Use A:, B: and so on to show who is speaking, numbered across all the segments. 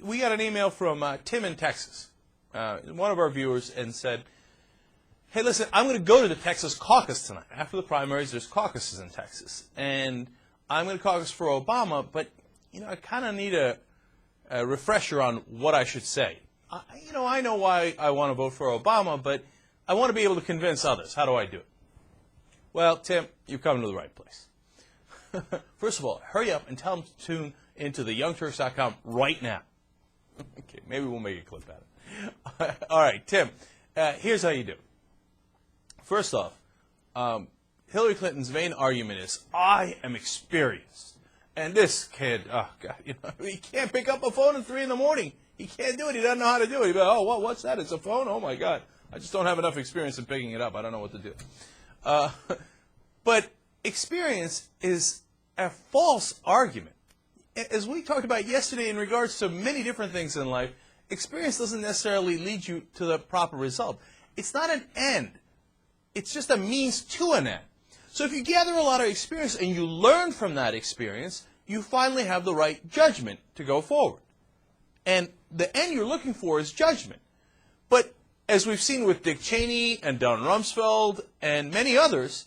A: we got an email from Tim in Texas, one of our viewers, and said, hey, listen, I'm going to go to the Texas caucus tonight. After the primaries, there's caucuses in Texas. And I'm going to caucus for Obama, but, I kind of need a refresher on what I should say. I know why I want to vote for Obama, but I want to be able to convince others. How do I do it? Well, Tim, you've come to the right place. First of all, hurry up and tell them to tune into the YoungTurks.com right now. Okay, maybe we'll make a clip out of it. All right, Tim, here's how you do it. First off, Hillary Clinton's main argument is, I am experienced. And this kid, oh, God, he can't pick up a phone at 3 in the morning. He can't do it. He doesn't know how to do it. He'll be like, oh, what's that? It's a phone? Oh, my God. I just don't have enough experience in picking it up. I don't know what to do. But experience is a false argument. As we talked about yesterday in regards to many different things in life, experience doesn't necessarily lead you to the proper result. It's not an end. It's just a means to an end. So if you gather a lot of experience and you learn from that experience, you finally have the right judgment to go forward. And the end you're looking for is judgment. But as we've seen with Dick Cheney and Don Rumsfeld and many others,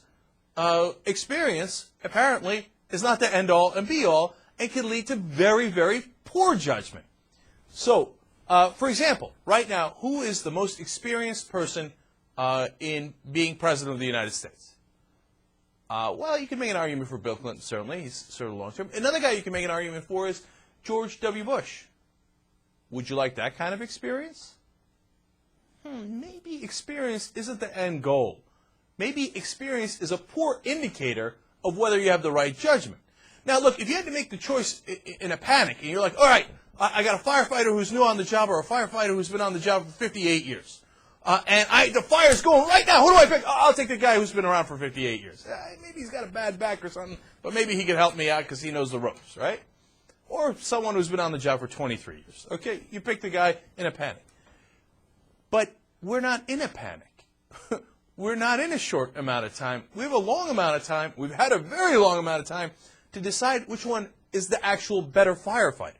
A: experience apparently is not the end-all and be-all and can lead to very, very poor judgment. So, for example, right now, who is the most experienced person in being president of the United States? Well, you can make an argument for Bill Clinton, certainly. He's sort of long-term. Another guy you can make an argument for is George W. Bush. Would you like that kind of experience? Maybe experience isn't the end goal. Maybe experience is a poor indicator of whether you have the right judgment. Now, look, if you had to make the choice in a panic, and you're like, all right, I got a firefighter who's new on the job or a firefighter who's been on the job for 58 years. And the fire's going right now. Who do I pick? I'll take the guy who's been around for 58 years. Maybe he's got a bad back or something, but maybe he can help me out because he knows the ropes, right? Or someone who's been on the job for 23 years. Okay, you pick the guy in a panic. But we're not in a panic. We're not in a short amount of time. We have a long amount of time. We've had a very long amount of time to decide which one is the actual better firefighter.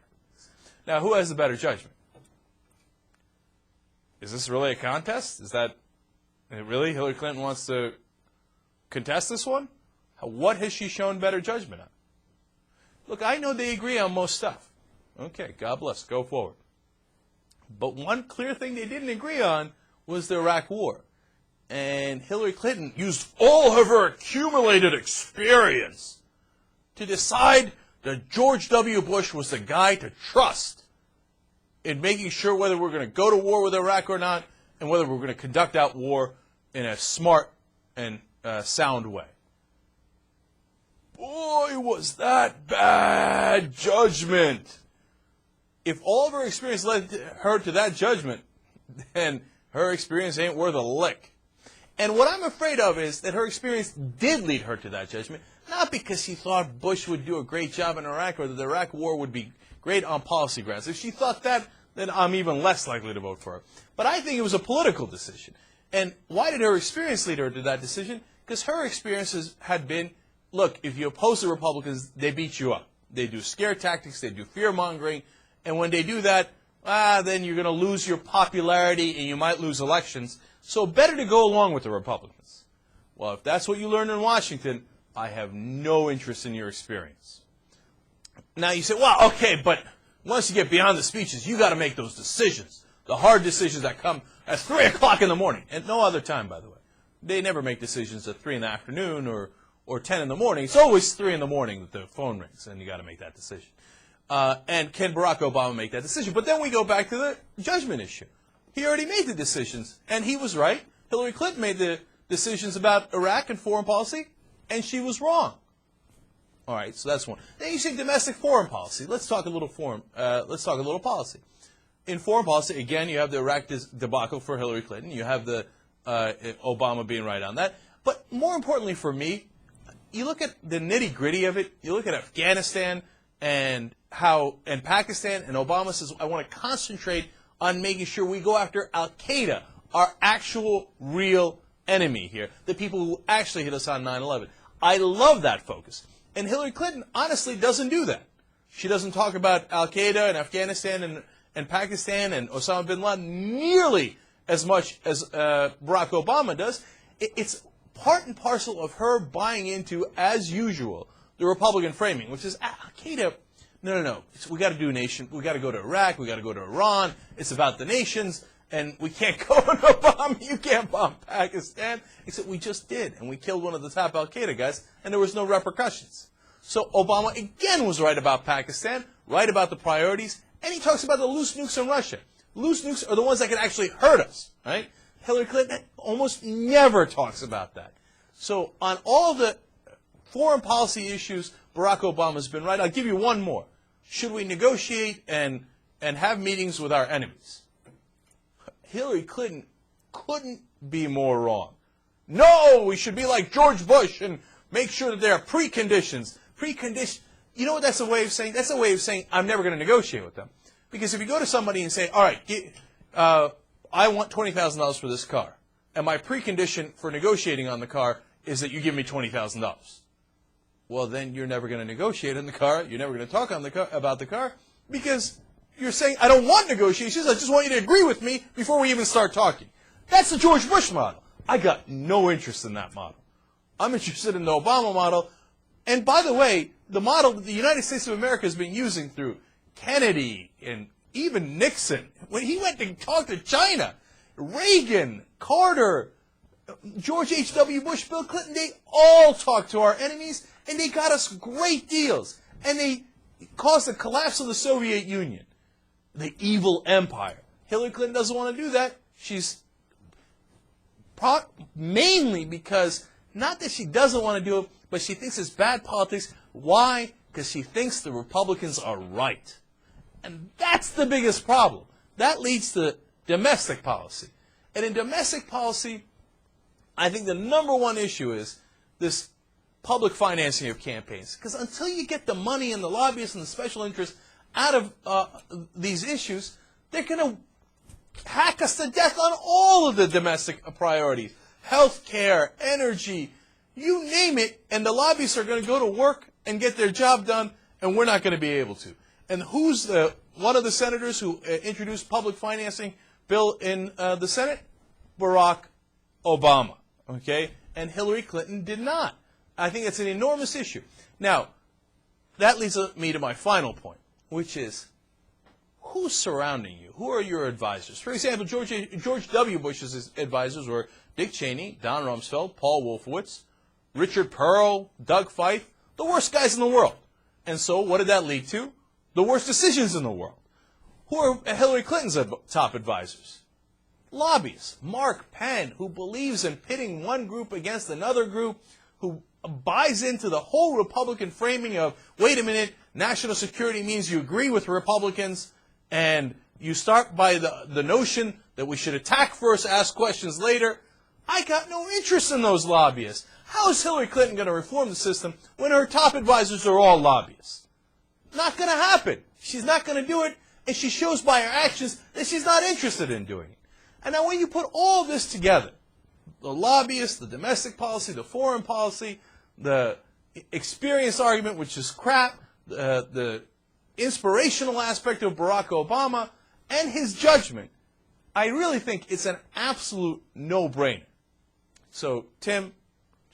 A: Now, who has the better judgment? Is this really a contest? Is that really Hillary Clinton wants to contest this one? What has she shown better judgment on? Look, I know they agree on most stuff. Okay, God bless. Go forward. But one clear thing they didn't agree on was the Iraq War. And Hillary Clinton used all of her accumulated experience to decide that George W. Bush was the guy to trust in making sure whether we're going to go to war with Iraq or not, and whether we're going to conduct that war in a smart and sound way. Boy, was that bad judgment. If all of her experience led her to that judgment, then her experience ain't worth a lick. And what I'm afraid of is that her experience did lead her to that judgment, not because she thought Bush would do a great job in Iraq or that the Iraq War would be great on policy grounds. If she thought that, then I'm even less likely to vote for her. But I think it was a political decision. And why did her experience lead her to that decision? Because her experiences had been, look, if you oppose the Republicans, they beat you up. They do scare tactics, they do fear-mongering, and when they do that, then you're going to lose your popularity and you might lose elections. So better to go along with the Republicans. Well, if that's what you learned in Washington, I have no interest in your experience. Now you say, well, okay, but once you get beyond the speeches, you got to make those decisions, the hard decisions that come at 3 o'clock in the morning, and no other time, by the way. They never make decisions at 3 in the afternoon or 10 in the morning. It's always 3 in the morning that the phone rings, and you got to make that decision. And can Barack Obama make that decision? But then we go back to the judgment issue. He already made the decisions, and he was right. Hillary Clinton made the decisions about Iraq and foreign policy, and she was wrong. All right, so that's one. Then you say domestic foreign policy. Let's talk a little policy. In foreign policy, again, you have the Iraq debacle for Hillary Clinton. You have the Obama being right on that. But more importantly for me, you look at the nitty-gritty of it. You look at Afghanistan and Pakistan, and Obama says, I want to concentrate on making sure we go after Al-Qaeda, our actual real enemy here, the people who actually hit us on 9/11. I love that focus. And Hillary Clinton honestly doesn't do that. She doesn't talk about Al-Qaeda and Afghanistan and Pakistan and Osama bin Laden nearly as much as Barack Obama does. It's part and parcel of her buying into, as usual, the Republican framing, which is Al-Qaeda. No. We got to do nation. We got to go to Iraq. We got to go to Iran. It's about the nations, and we can't go and bomb. You can't bomb Pakistan. Except we just did, and we killed one of the top Al-Qaeda guys, and there was no repercussions. So Obama again was right about Pakistan, right about the priorities, and he talks about the loose nukes in Russia. Loose nukes are the ones that can actually hurt us, right? Hillary Clinton almost never talks about that. So on all the foreign policy issues, Barack Obama's been right. I'll give you one more. Should we negotiate and have meetings with our enemies? Hillary Clinton couldn't be more wrong. No, we should be like George Bush and make sure that there are preconditions. You know what that's a way of saying? That's a way of saying I'm never going to negotiate with them. Because if you go to somebody and say, all right, I want $20,000 for this car, and my precondition for negotiating on the car is that you give me $20,000. Well, then you're never going to negotiate on the car. You're never going to talk on the car, about the car, because you're saying, I don't want negotiations. I just want you to agree with me before we even start talking. That's the George Bush model. I got no interest in that model. I'm interested in the Obama model. And by the way, the model that the United States of America has been using through Kennedy and even Nixon, when he went to talk to China, Reagan, Carter, George H.W. Bush, Bill Clinton, they all talked to our enemies, and they got us great deals. And they caused the collapse of the Soviet Union, the evil empire. Hillary Clinton doesn't want to do that. She's mainly because, not that she doesn't want to do it, but she thinks it's bad politics. Why? Because she thinks the Republicans are right. And that's the biggest problem. That leads to domestic policy. And in domestic policy, I think the number one issue is this public financing of campaigns. Because until you get the money and the lobbyists and the special interests out of these issues, they're going to hack us to death on all of the domestic priorities. Health care, energy, you name it, and the lobbyists are going to go to work and get their job done, and we're not going to be able to. And who's one of the senators who introduced public financing bill in the Senate? Barack Obama, okay? And Hillary Clinton did not. I think it's an enormous issue. Now, that leads me to my final point, which is, who's surrounding you? Who are your advisors? For example, George W. Bush's advisors were Dick Cheney, Don Rumsfeld, Paul Wolfowitz, Richard Perle, Doug Feith, the worst guys in the world. And so what did that lead to? The worst decisions in the world. Who are Hillary Clinton's top advisors? Lobbyists. Mark Penn, who believes in pitting one group against another group, who buys into the whole Republican framing of, wait a minute, national security means you agree with Republicans, and you start by the notion that we should attack first, ask questions later. I got no interest in those lobbyists. How is Hillary Clinton going to reform the system when her top advisors are all lobbyists? Not going to happen. She's not going to do it, and she shows by her actions that she's not interested in doing it. And now when you put all this together, the lobbyists, the domestic policy, the foreign policy, the experience argument, which is crap, the inspirational aspect of Barack Obama, and his judgment, I really think it's an absolute no-brainer. So, Tim,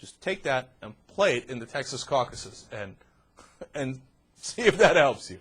A: just take that and play it in the Texas caucuses and see if that helps you.